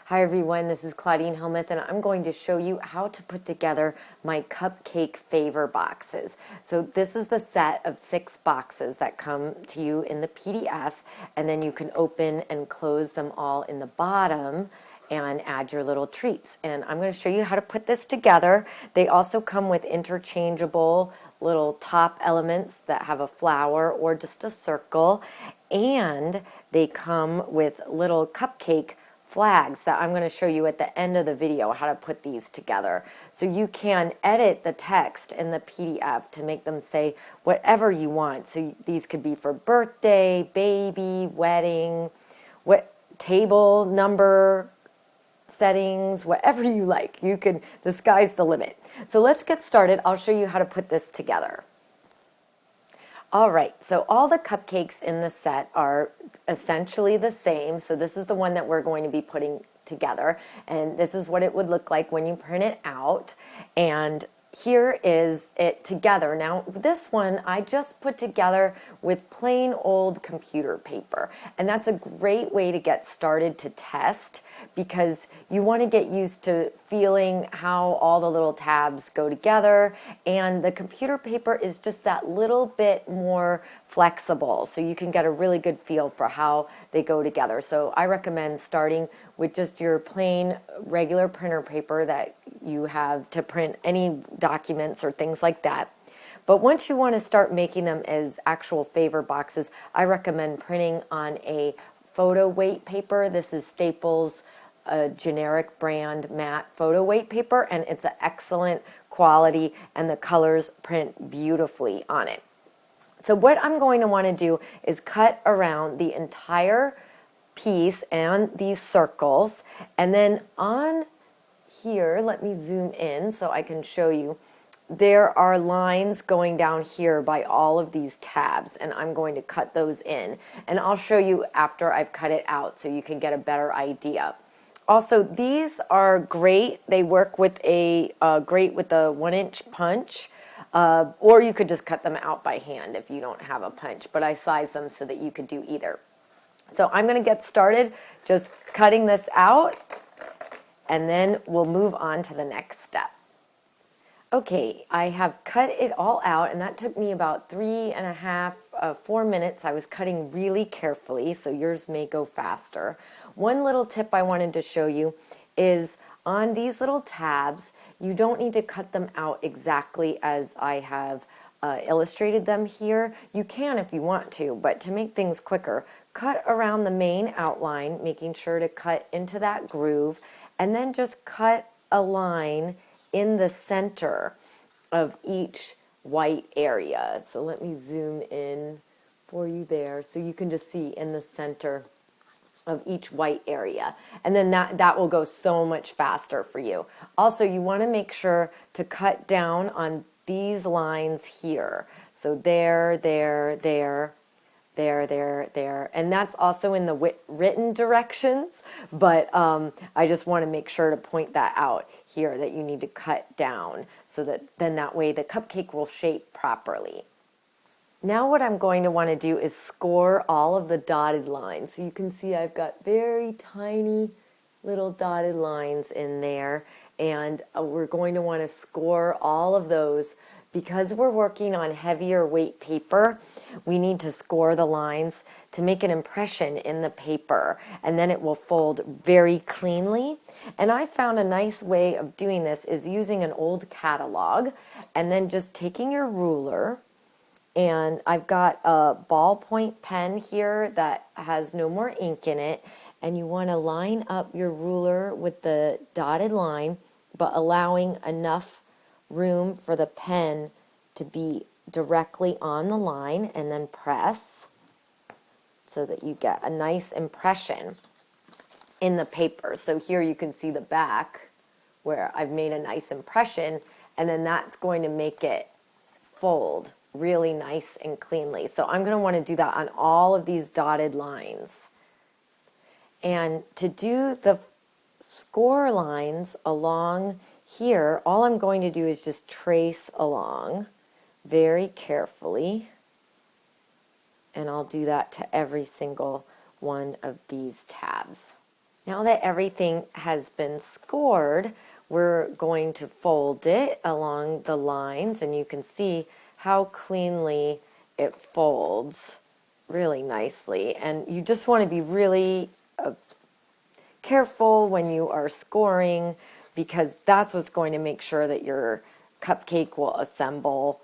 Hi everyone, this is Claudine Helmuth and I'm going to show you how to put together my cupcake favor boxes. So this is the set of 6 boxes that come to you in the PDF, and then you can open and close them all in the bottom and add your little treats. And I'm going to show you how to put this together. They also come with interchangeable little top elements that have a flower or just a circle, and they come with little cupcake flags that I'm going to show you at the end of the video how to put these together. So you can edit the text in the PDF to make them say whatever you want. So these could be for birthday, baby, wedding, what table number, settings, whatever you like. You can, the sky's the limit. So let's get started. I'll show you how to put this together. All right, so all the cupcakes in the set are essentially the same. So this is the one that we're going to be putting together, and this is what it would look like when you print it out. And here is it together. Now this one I just put together with plain old computer paper, and that's a great way to get started to test, because you want to get used to feeling how all the little tabs go together, and the computer paper is just that little bit more flexible, so you can get a really good feel for how they go together. So I recommend starting with just your plain regular printer paper that you have to print any documents or things like that. But once you want to start making them as actual favor boxes, I recommend printing on a photo weight paper. This is Staples, a generic brand matte photo weight paper, and it's an excellent quality, and the colors print beautifully on it. So what I'm going to want to do is cut around the entire piece and these circles, and then on here, let me zoom in so I can show you, there are lines going down here by all of these tabs, and I'm going to cut those in, and I'll show you after I've cut it out so you can get a better idea. Also, these are great. They work with a great with a 1-inch punch, or you could just cut them out by hand if you don't have a punch, but I size them so that you could do either. So I'm going to get started just cutting this out, and then we'll move on to the next step. Okay, I have cut it all out, and that took me about 4 minutes. I was cutting really carefully, so yours may go faster. One little tip I wanted to show you is on these little tabs, you don't need to cut them out exactly as I have illustrated them here. You can if you want to, but to make things quicker, cut around the main outline, making sure to cut into that groove, and then just cut a line in the center of each white area. So let me zoom in for you there so you can just see in the center of each white area, and then that will go so much faster for you. Also, you want to make sure to cut down on these lines here. So there, and that's also in the written directions, but I just want to make sure to point that out here, that you need to cut down so that then that way the cupcake will shape properly. Now what I'm going to want to do is score all of the dotted lines. So you can see I've got very tiny little dotted lines in there, and we're going to want to score all of those. Because we're working on heavier weight paper, we need to score the lines to make an impression in the paper, and then it will fold very cleanly. And I found a nice way of doing this is using an old catalog, and then just taking your ruler, and I've got a ballpoint pen here that has no more ink in it, and you want to line up your ruler with the dotted line, but allowing enough room for the pen to be directly on the line, and then press so that you get a nice impression in the paper. So here you can see the back where I've made a nice impression, and then that's going to make it fold really nice and cleanly. So I'm going to want to do that on all of these dotted lines. And to do the score lines along here, all I'm going to do is just trace along very carefully, and I'll do that to every single one of these tabs. Now that everything has been scored, we're going to fold it along the lines, and you can see how cleanly it folds really nicely. And you just want to be really careful when you are scoring, because that's what's going to make sure that your cupcake will assemble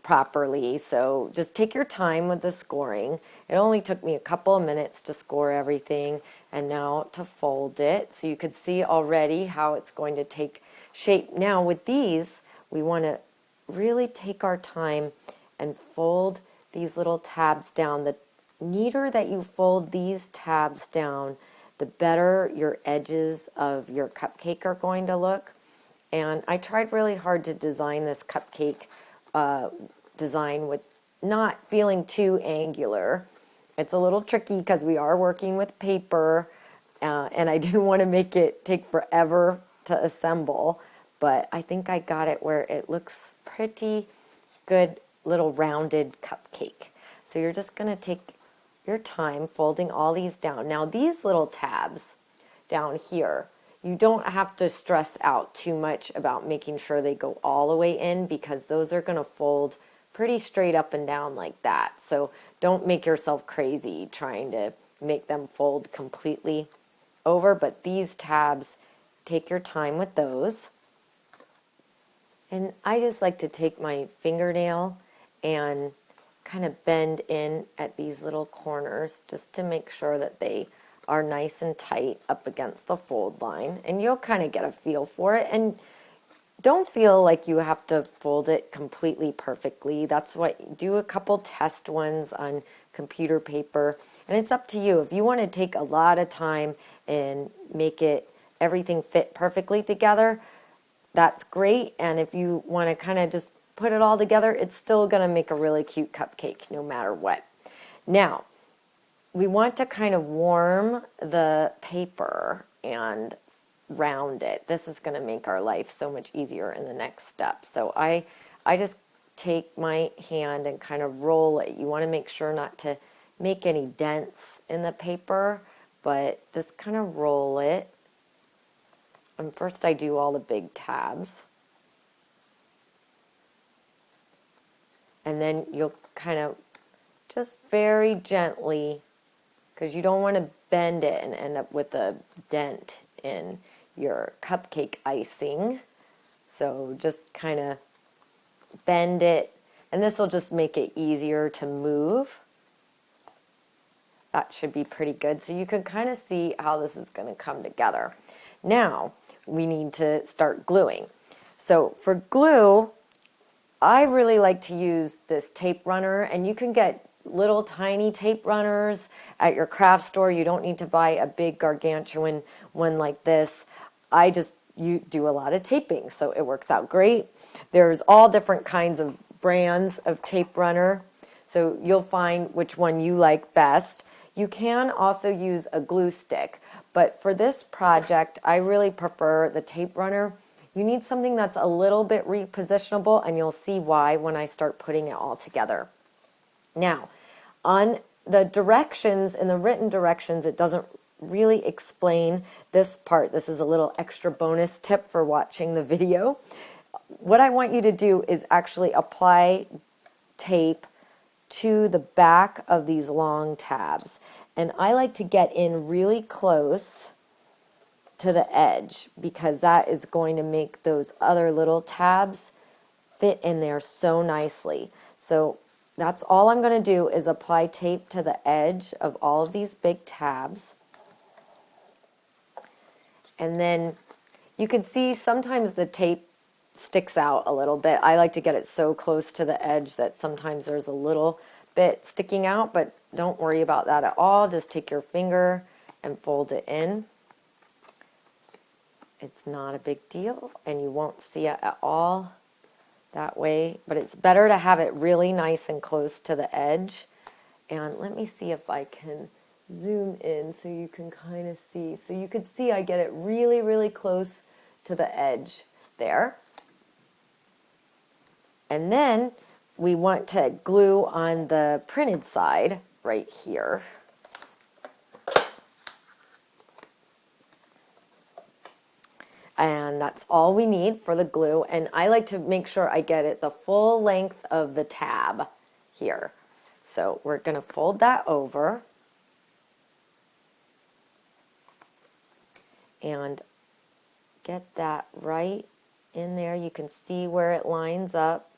properly. So just take your time with the scoring. It only took me a couple of minutes to score everything and now to fold it. So you could see already how it's going to take shape. Now with these, we want to really take our time and fold these little tabs down. The neater that you fold these tabs down, the better your edges of your cupcake are going to look. And I tried really hard to design this cupcake design with not feeling too angular. It's a little tricky because we are working with paper, and I didn't want to make it take forever to assemble, but I think I got it where it looks pretty good, little rounded cupcake. So you're just going to take your time folding all these down. Now these little tabs down here, you don't have to stress out too much about making sure they go all the way in, because those are going to fold pretty straight up and down like that. So don't make yourself crazy trying to make them fold completely over, but these tabs, take your time with those. And I just like to take my fingernail and kind of bend in at these little corners just to make sure that they are nice and tight up against the fold line, and you'll kind of get a feel for it. And don't feel like you have to fold it completely perfectly. That's what, do a couple test ones on computer paper, and it's up to you. If you want to take a lot of time and make it everything fit perfectly together, that's great. And if you want to kind of just put it all together, it's still going to make a really cute cupcake no matter what. Now, we want to kind of warm the paper and round it. This is going to make our life so much easier in the next step. So I just take my hand and kind of roll it. You want to make sure not to make any dents in the paper, but just kind of roll it. And first I do all the big tabs. And then you'll kind of just very gently, because you don't want to bend it and end up with a dent in your cupcake icing. So just kind of bend it, and this will just make it easier to move. That should be pretty good. So you can kind of see how this is going to come together. Now we need to start gluing. So for glue, I really like to use this tape runner, and you can get little tiny tape runners at your craft store. You don't need to buy a big gargantuan one like this. You do a lot of taping, so it works out great. There's all different kinds of brands of tape runner, so you'll find which one you like best. You can also use a glue stick, but for this project, I really prefer the tape runner. You need something that's a little bit repositionable, and you'll see why when I start putting it all together. Now, on the directions, in the written directions, it doesn't really explain this part. This is a little extra bonus tip for watching the video. What I want you to do is actually apply tape to the back of these long tabs. And I like to get in really close to the edge, because that is going to make those other little tabs fit in there so nicely. So that's all I'm going to do, is apply tape to the edge of all of these big tabs. And then you can see sometimes the tape sticks out a little bit. I like to get it so close to the edge that sometimes there's a little bit sticking out, but don't worry about that at all. Just take your finger and fold it in. It's not a big deal, and you won't see it at all that way, but it's better to have it really nice and close to the edge. And let me see if I can zoom in so you can kind of see. So you could see I get it really, really close to the edge there. And then we want to glue on the printed side right here. And that's all we need for the glue. And I like to make sure I get it the full length of the tab here. So we're going to fold that over and get that right in there. You can see where it lines up.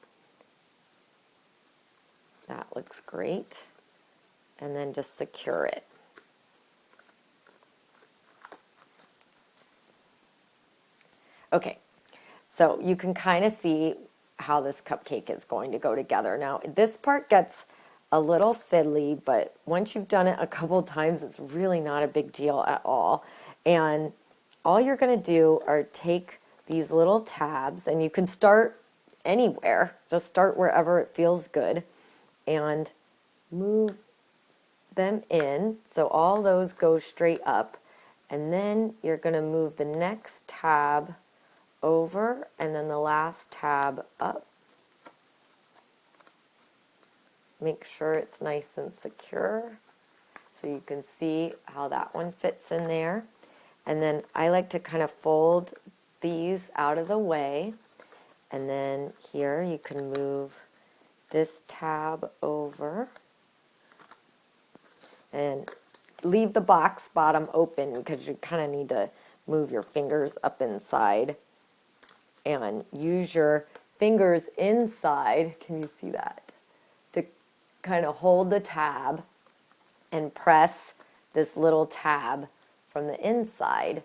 That looks great. And then just secure it. Okay, so you can kind of see how this cupcake is going to go together. Now, this part gets a little fiddly, but once you've done it a couple times, it's really not a big deal at all. And all you're going to do are take these little tabs, and you can start anywhere. Just start wherever it feels good and move them in so all those go straight up. And then you're going to move the next tab over and then the last tab up. Make sure it's nice and secure so you can see how that one fits in there. And then I like to kind of fold these out of the way, and then here you can move this tab over and leave the box bottom open because you kind of need to move your fingers up inside and use your fingers inside, can you see that, to kind of hold the tab and press this little tab from the inside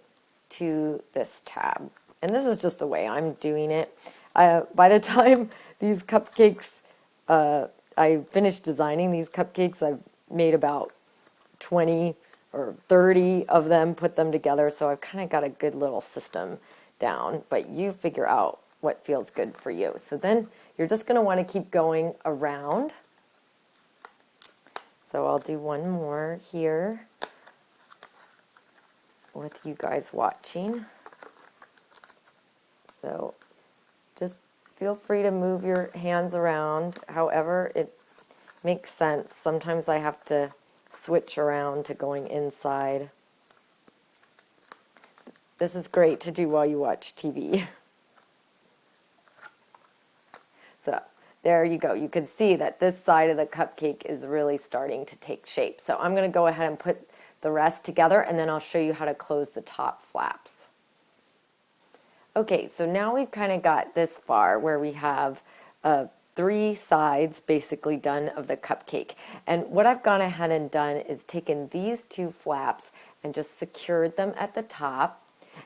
to this tab. And this is just the way I'm doing it. By the time these cupcakes, I finished designing these cupcakes, I've made about 20 or 30 of them, put them together, so I've kind of got a good little system down, but you figure out what feels good for you. So then you're just going to want to keep going around. So I'll do one more here with you guys watching. So just feel free to move your hands around however it makes sense. Sometimes I have to switch around to going inside. This is great to do while you watch TV. So there you go. You can see that this side of the cupcake is really starting to take shape. So I'm going to go ahead and put the rest together, and then I'll show you how to close the top flaps. Okay, so now we've kind of got this far where we have 3 sides basically done of the cupcake. And what I've gone ahead and done is taken these 2 flaps and just secured them at the top.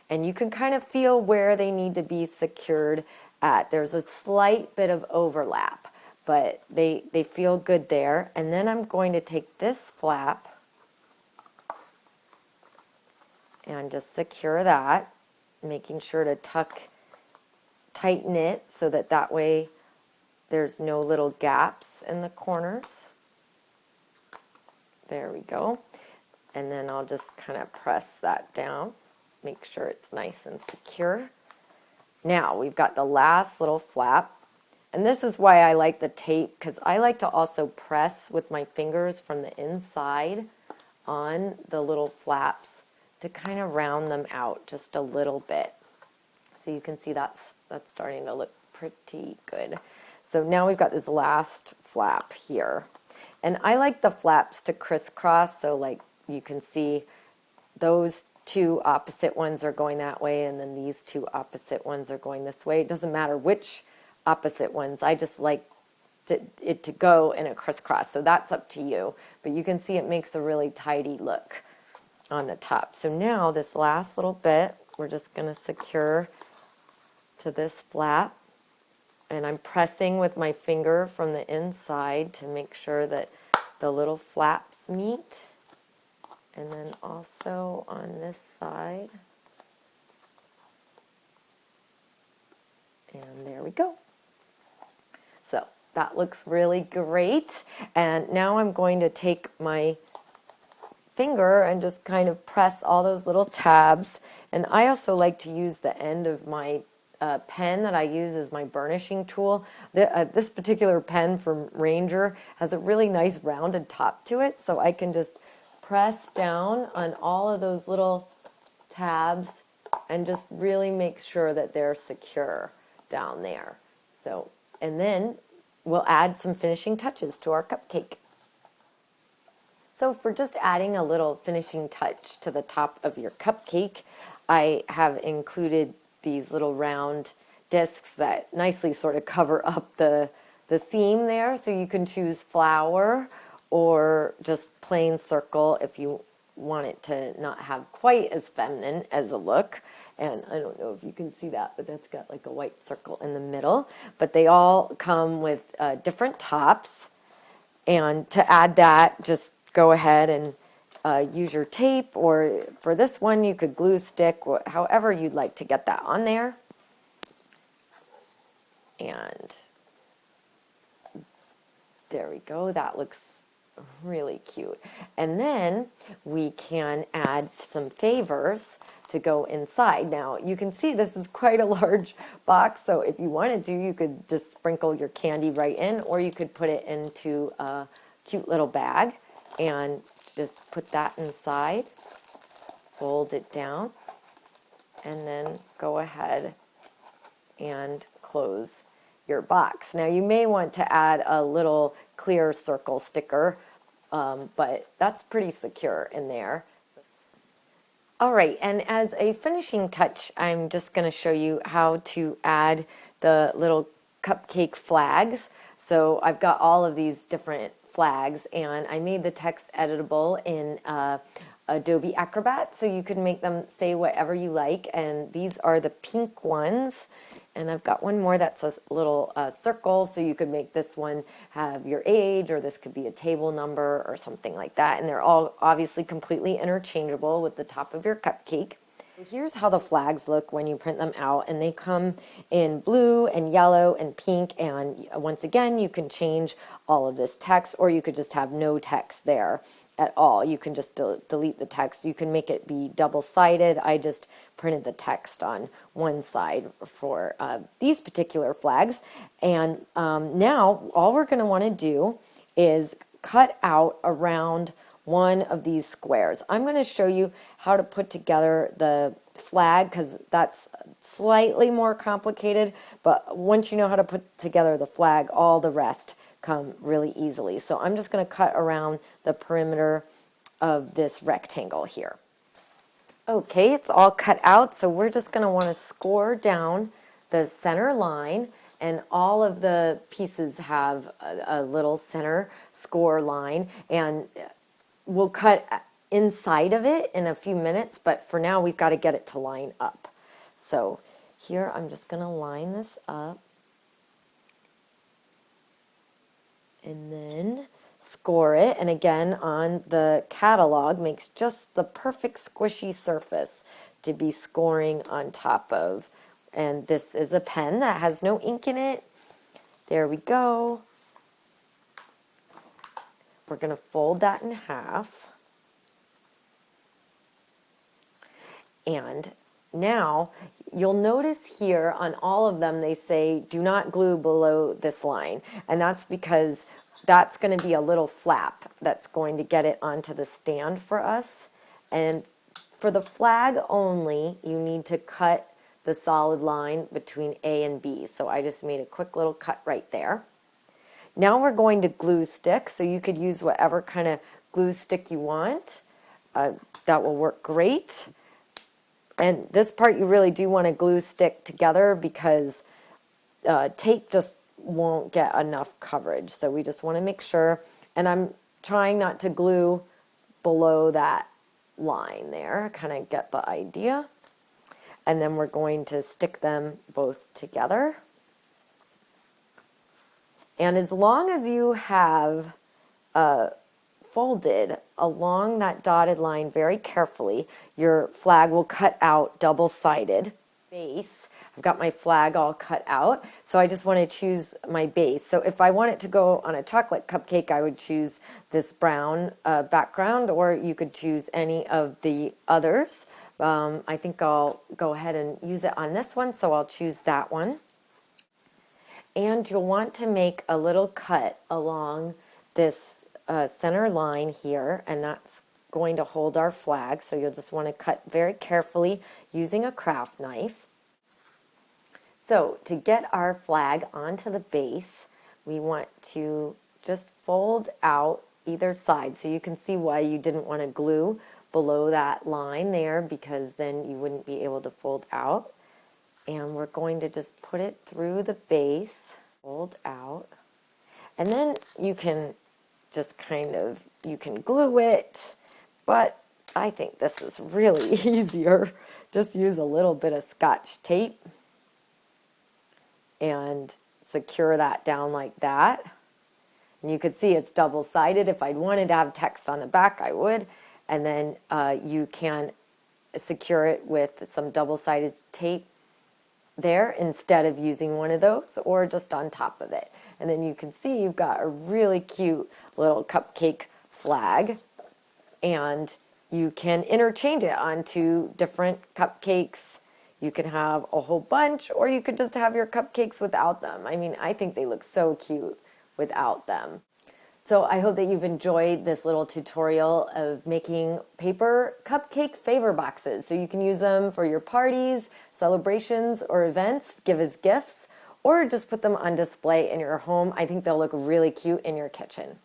And you can kind of feel where they need to be secured at. There's a slight bit of overlap, but they feel good there. And then I'm going to take this flap and just secure that, making sure to tighten it so that way there's no little gaps in the corners. There we go. And then I'll just kind of press that down, make sure it's nice and secure. Now we've got the last little flap. And this is why I like the tape, because I like to also press with my fingers from the inside on the little flaps to kind of round them out just a little bit. So you can see that's starting to look pretty good. So now we've got this last flap here. And I like the flaps to crisscross, so like you can see those 2 opposite ones are going that way, and then these 2 opposite ones are going this way. It doesn't matter which opposite ones. I just like it to go in a crisscross, so that's up to you. But you can see it makes a really tidy look on the top. So now this last little bit, we're just going to secure to this flap. And I'm pressing with my finger from the inside to make sure that the little flaps meet. And then also on this side. And there we go. So that looks really great. And now I'm going to take my finger and just kind of press all those little tabs. And I also like to use the end of my pen that I use as my burnishing tool. This particular pen from Ranger has a really nice rounded top to it, so I can just press down on all of those little tabs and just really make sure that they're secure down there. So, and then we'll add some finishing touches to our cupcake. So for just adding a little finishing touch to the top of your cupcake, I have included these little round discs that nicely sort of cover up the seam there. So you can choose flower or just plain circle if you want it to not have quite as feminine as a look. And I don't know if you can see that, but that's got like a white circle in the middle. But they all come with different tops. And to add that, just go ahead and use your tape, or for this one you could glue stick, however you'd like to get that on there. And there we go, that looks really cute. And then we can add some favors to go inside. Now you can see this is quite a large box, so if you wanted to, you could just sprinkle your candy right in, or you could put it into a cute little bag and just put that inside, fold it down, and then go ahead and close your box. Now you may want to add a little clear circle sticker, but that's pretty secure in there. All right, and as a finishing touch, I'm just going to show you how to add the little cupcake flags. So I've got all of these different flags, and I made the text editable in Adobe Acrobat, so you can make them say whatever you like. And these are the pink ones, and I've got one more that's a little circle, so you could make this one have your age, or this could be a table number or something like that. And they're all obviously completely interchangeable with the top of your cupcake. Here's how the flags look when you print them out, and they come in blue and yellow and pink, and once again you can change all of this text, or you could just have no text there at all. You can just delete the text. You can make it be double-sided. I just printed the text on one side for these particular flags. And now all we're going to want to do is cut out around one of these squares. I'm going to show you how to put together the flag, because that's slightly more complicated, but once you know how to put together the flag, all the rest come really easily. So I'm just going to cut around the perimeter of this rectangle here. Okay, it's all cut out, so we're just going to want to score down the center line, and all of the pieces have a little center score line, and we'll cut inside of it in a few minutes, but for now we've got to get it to line up. So here I'm just going to line this up and then score it. And again, on the catalog, makes just the perfect squishy surface to be scoring on top of. And this is a pen that has no ink in it. There we go. We're going to fold that in half. And now you'll notice here on all of them they say do not glue below this line. And that's because that's going to be a little flap that's going to get it onto the stand for us. And for the flag only, you need to cut the solid line between A and B. So I just made a quick little cut right there. Now we're going to glue stick, so you could use whatever kind of glue stick you want. That will work great. And this part you really do want to glue stick together, because tape just won't get enough coverage. So we just want to make sure, and I'm trying not to glue below that line there, kind of get the idea. And then we're going to stick them both together. And as long as you have folded along that dotted line very carefully, your flag will cut out double-sided base. I've got my flag all cut out, so I just want to choose my base. So if I want it to go on a chocolate cupcake, I would choose this brown background, or you could choose any of the others. I think I'll go ahead and use it on this one, so I'll choose that one. And you'll want to make a little cut along this center line here, and that's going to hold our flag. So you'll just want to cut very carefully using a craft knife. So to get our flag onto the base, we want to just fold out either side. So you can see why you didn't want to glue below that line there, because then you wouldn't be able to fold out. And we're going to just put it through the base, fold out. And then you can just you can glue it, but I think this is really easier. Just use a little bit of Scotch tape and secure that down like that. And you could see it's double-sided. If I'd wanted to have text on the back, I would. And then you can secure it with some double-sided tape there instead of using one of those, or just on top of it. And then you can see you've got a really cute little cupcake flag, and you can interchange it onto different cupcakes. You can have a whole bunch, or you could just have your cupcakes without them. I mean, I think they look so cute without them. So I hope that you've enjoyed this little tutorial of making paper cupcake favor boxes. So you can use them for your parties, celebrations, or events, give as gifts, or just put them on display in your home. I think they'll look really cute in your kitchen.